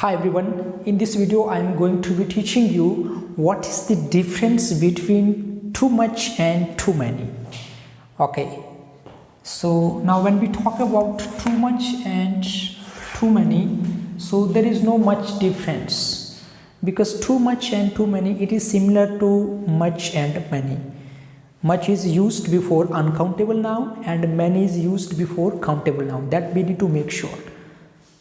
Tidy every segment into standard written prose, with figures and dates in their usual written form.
Hi everyone, in this video I am going to be teaching you what is the difference between too much and too many. Okay, so now when we talk about too much and too many, so there is no much difference, because too much and too many, it is similar to much and many. Much is used before uncountable noun and many is used before countable noun. That we need to make sure.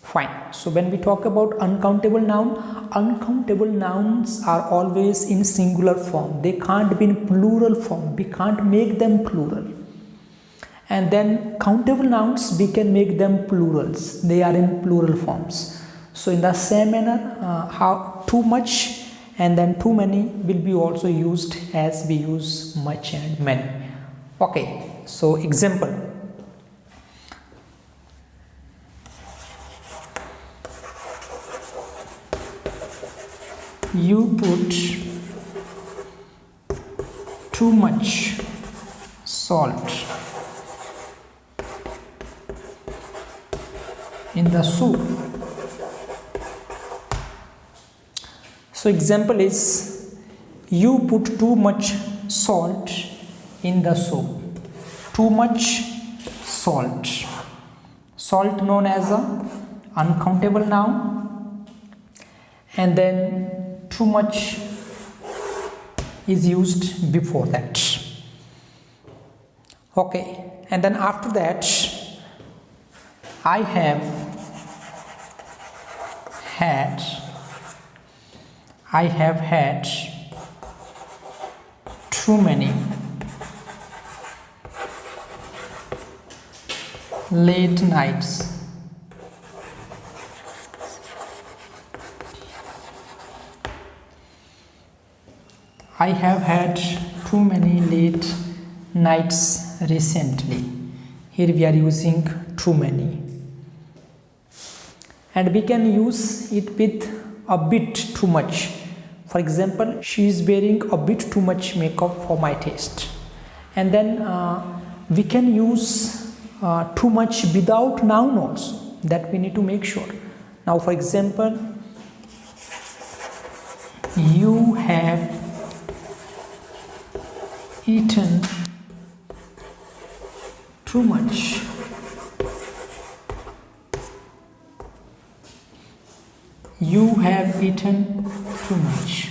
Fine. So when we talk about uncountable nouns are always in singular form. They can't be in plural form. We can't make them plural. And then countable nouns, we can make them plurals. They are in plural forms. So in the same manner, how too much and then too many will be also used as we use much and many. Okay. So example. You put too much salt in the soup. So example is, you put too much salt in the soup. Too much salt. Salt known as a uncountable noun, and then too much is used before that. Okay, and then after that, I have had too many late nights. I have had too many late nights recently. Here we are using too many. And we can use it with a bit too much. For example, she is wearing a bit too much makeup for my taste. And then we can use too much without noun also. That we need to make sure. Now for example, you have eaten too much. You have eaten too much.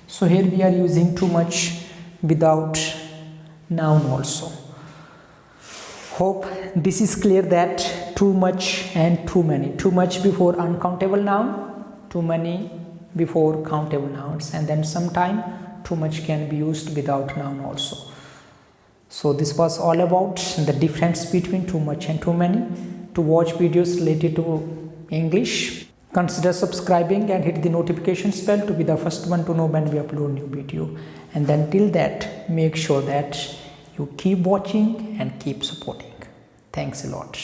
So here we are using too much without noun also. Hope this is clear, that too much and too many. Too much before uncountable noun, too many before countable nouns, and then sometime too much can be used without noun also. So this was all about the difference between too much and too many. To watch videos related to English, consider subscribing and hit the notification bell to be the first one to know when we upload new video. And then till that, make sure that you keep watching and keep supporting. Thanks a lot.